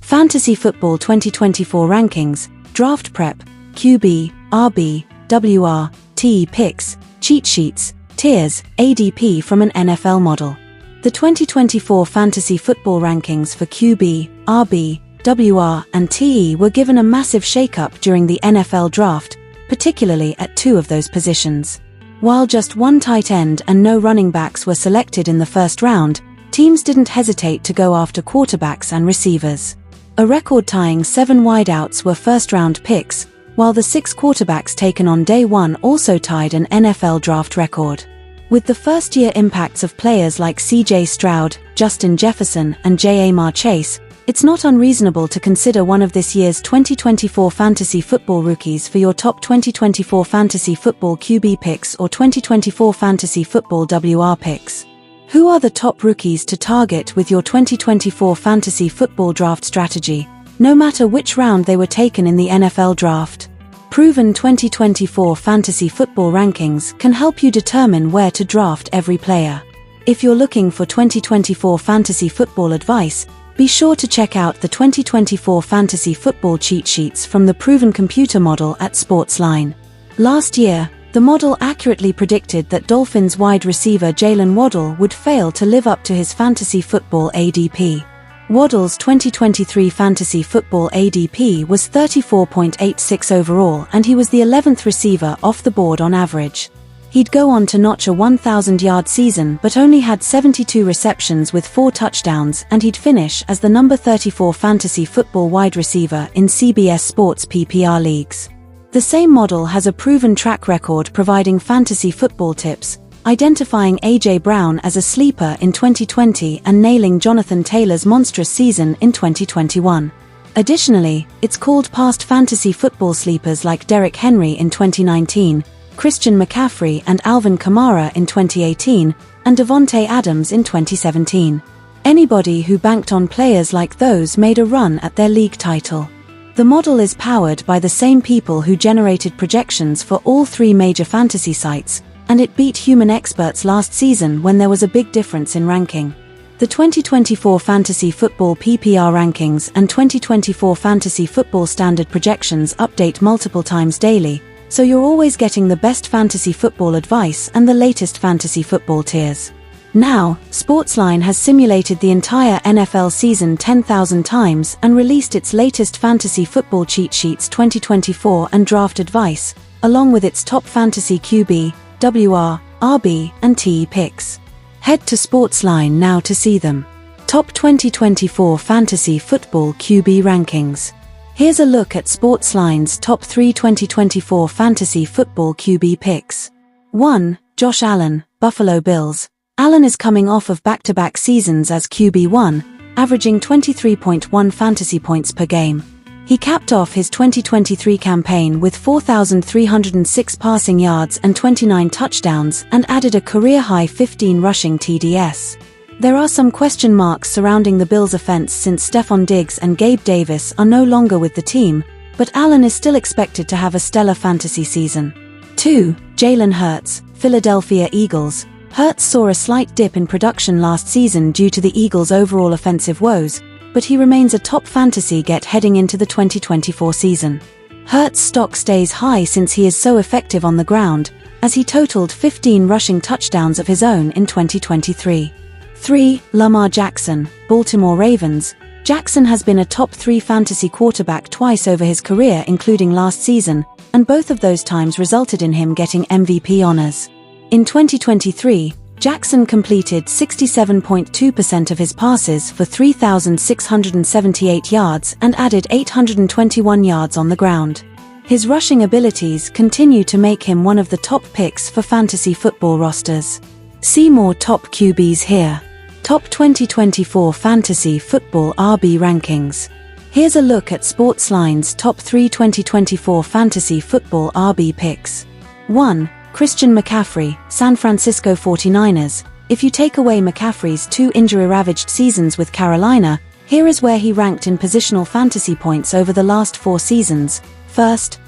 Fantasy Football 2024 Rankings, Draft Prep, QB, RB, WR, TE Picks, Cheat Sheets, Tiers, ADP from an NFL model. The 2024 Fantasy Football Rankings for QB, RB, WR, and TE were given a massive shakeup during the NFL Draft, particularly at two of those positions. While just one tight end and no running backs were selected in the first round, teams didn't hesitate to go after quarterbacks and receivers. A record-tying 7 wideouts were first-round picks, while the 6 quarterbacks taken on day one also tied an NFL draft record. With the first-year impacts of players like C.J. Stroud, Justin Jefferson, and Ja'Marr Chase, it's not unreasonable to consider one of this year's 2024 fantasy football rookies for your top 2024 fantasy football QB picks or 2024 fantasy football WR picks. Who are the top rookies to target with your 2024 fantasy football draft strategy, no matter which round they were taken in the NFL draft? Proven 2024 fantasy football rankings can help you determine where to draft every player. If you're looking for 2024 fantasy football advice, be sure to check out the 2024 fantasy football cheat sheets from the proven computer model at Sportsline. Last year, the model accurately predicted that Dolphins wide receiver Jalen Waddle would fail to live up to his fantasy football ADP. Waddle's 2023 fantasy football ADP was 34.86 overall, and he was the 11th receiver off the board on average. He'd go on to notch a 1,000-yard season but only had 72 receptions with 4 touchdowns, and he'd finish as the number 34 fantasy football wide receiver in CBS Sports PPR leagues. The same model has a proven track record providing fantasy football tips, identifying A.J. Brown as a sleeper in 2020 and nailing Jonathan Taylor's monstrous season in 2021. Additionally, it's called past fantasy football sleepers like Derrick Henry in 2019, Christian McCaffrey and Alvin Kamara in 2018, and Devontae Adams in 2017. Anybody who banked on players like those made a run at their league title. The model is powered by the same people who generated projections for all 3 major fantasy sites, and it beat human experts last season when there was a big difference in ranking. The 2024 Fantasy Football PPR rankings and 2024 Fantasy Football Standard projections update multiple times daily, so you're always getting the best fantasy football advice and the latest fantasy football tiers. Now, Sportsline has simulated the entire NFL season 10,000 times and released its latest fantasy football cheat sheets 2024 and draft advice, along with its top fantasy QB, WR, RB, and TE picks. Head to Sportsline now to see them. Top 2024 Fantasy Football QB Rankings. Here's a look at Sportsline's top 3 2024 Fantasy Football QB picks. 1. Josh Allen, Buffalo Bills. Allen is coming off of back-to-back seasons as QB1, averaging 23.1 fantasy points per game. He capped off his 2023 campaign with 4,306 passing yards and 29 touchdowns and added a career-high 15 rushing TDS. There are some question marks surrounding the Bills' offense since Stephon Diggs and Gabe Davis are no longer with the team, but Allen is still expected to have a stellar fantasy season. 2. Jalen Hurts, Philadelphia Eagles. Hurts saw a slight dip in production last season due to the Eagles' overall offensive woes, but he remains a top fantasy get heading into the 2024 season. Hurts' stock stays high since he is so effective on the ground, as he totaled 15 rushing touchdowns of his own in 2023. 3. Lamar Jackson, Baltimore Ravens. Jackson has been a top 3 fantasy quarterback twice over his career, including last season, and both of those times resulted in him getting MVP honors. In 2023, Jackson completed 67.2% of his passes for 3,678 yards and added 821 yards on the ground. His rushing abilities continue to make him one of the top picks for fantasy football rosters. See more top QBs here. Top 2024 Fantasy Football RB Rankings. Here's a look at Sportsline's top 3 2024 Fantasy Football RB picks. 1. Christian McCaffrey, San Francisco 49ers. If you take away McCaffrey's 2 injury-ravaged seasons with Carolina, here is where he ranked in positional fantasy points over the last 4 seasons: first,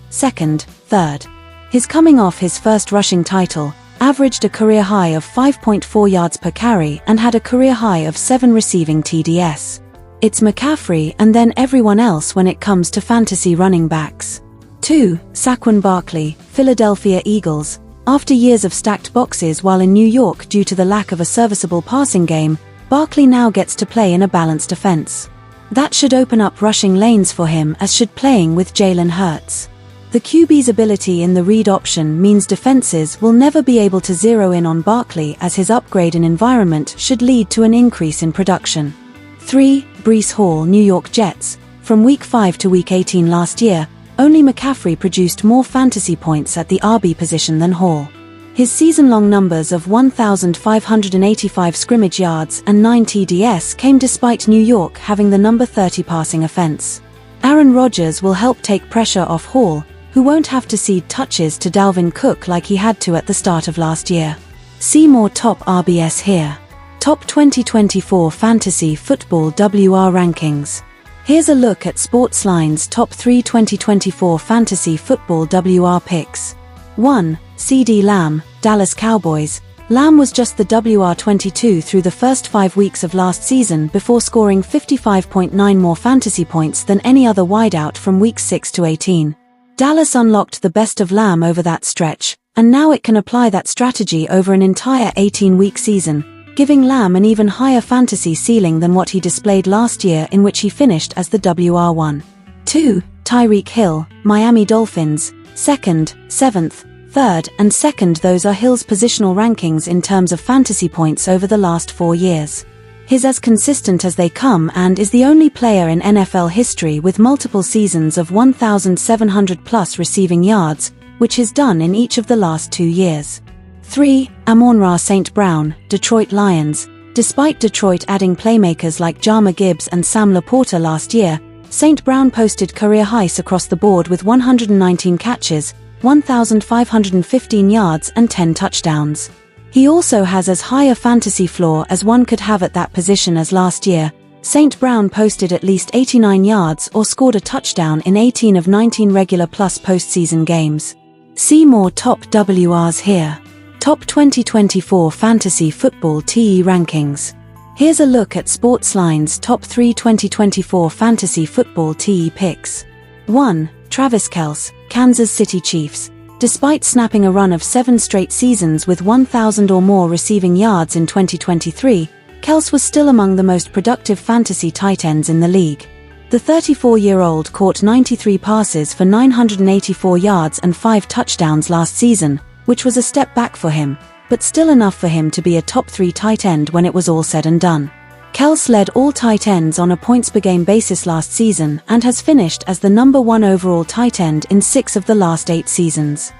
second, third. His coming off his first rushing title, averaged a career high of 5.4 yards per carry and had a career high of 7 receiving TDS. It's McCaffrey and then everyone else when it comes to fantasy running backs. 2. Saquon Barkley, Philadelphia Eagles. After years of stacked boxes while in New York due to the lack of a serviceable passing game, Barkley now gets to play in a balanced offense. That should open up rushing lanes for him, as should playing with Jalen Hurts. The QB's ability in the read option means defenses will never be able to zero in on Barkley, as his upgrade in environment should lead to an increase in production. 3. Breece Hall, New York Jets. From Week 5 to Week 18 last year, only McCaffrey produced more fantasy points at the RB position than Hall. His season-long numbers of 1,585 scrimmage yards and 9 TDS came despite New York having the number 30 passing offense. Aaron Rodgers will help take pressure off Hall, who won't have to cede touches to Dalvin Cook like he had to at the start of last year. See more top RBS here. Top 2024 Fantasy Football WR Rankings. Here's a look at Sportsline's top 3 2024 Fantasy Football WR picks. 1. CD Lamb, Dallas Cowboys. Lamb was just the WR22 through the first 5 weeks of last season before scoring 55.9 more fantasy points than any other wideout from weeks 6 to 18. Dallas unlocked the best of Lamb over that stretch, and now it can apply that strategy over an entire 18-week season, giving Lamb an even higher fantasy ceiling than what he displayed last year, in which he finished as the WR1. 2. Tyreek Hill, Miami Dolphins. 2nd, 7th, 3rd and 2nd. Those are Hill's positional rankings in terms of fantasy points over the last 4 years. He's as consistent as they come and is the only player in NFL history with multiple seasons of 1,700+ receiving yards, which is done in each of the last 2 years. 3. Amon-Ra St. Brown, Detroit Lions. Despite Detroit adding playmakers like Jahmyr Gibbs and Sam Laporta last year, St. Brown posted career highs across the board with 119 catches, 1,515 yards and 10 touchdowns. He also has as high a fantasy floor as one could have at that position as last year. St. Brown posted at least 89 yards or scored a touchdown in 18 of 19 regular plus postseason games. See more top WRs here. Top 2024 Fantasy Football TE Rankings. Here's a look at Sportsline's top 3 2024 Fantasy Football TE picks. 1. Travis Kelce, Kansas City Chiefs. Despite snapping a run of 7 straight seasons with 1,000 or more receiving yards in 2023, Kelce was still among the most productive fantasy tight ends in the league. The 34-year-old caught 93 passes for 984 yards and 5 touchdowns last season, which was a step back for him, but still enough for him to be a top 3 tight end when it was all said and done. Kelce led all tight ends on a points-per-game basis last season and has finished as the number 1 overall tight end in 6 of the last 8 seasons.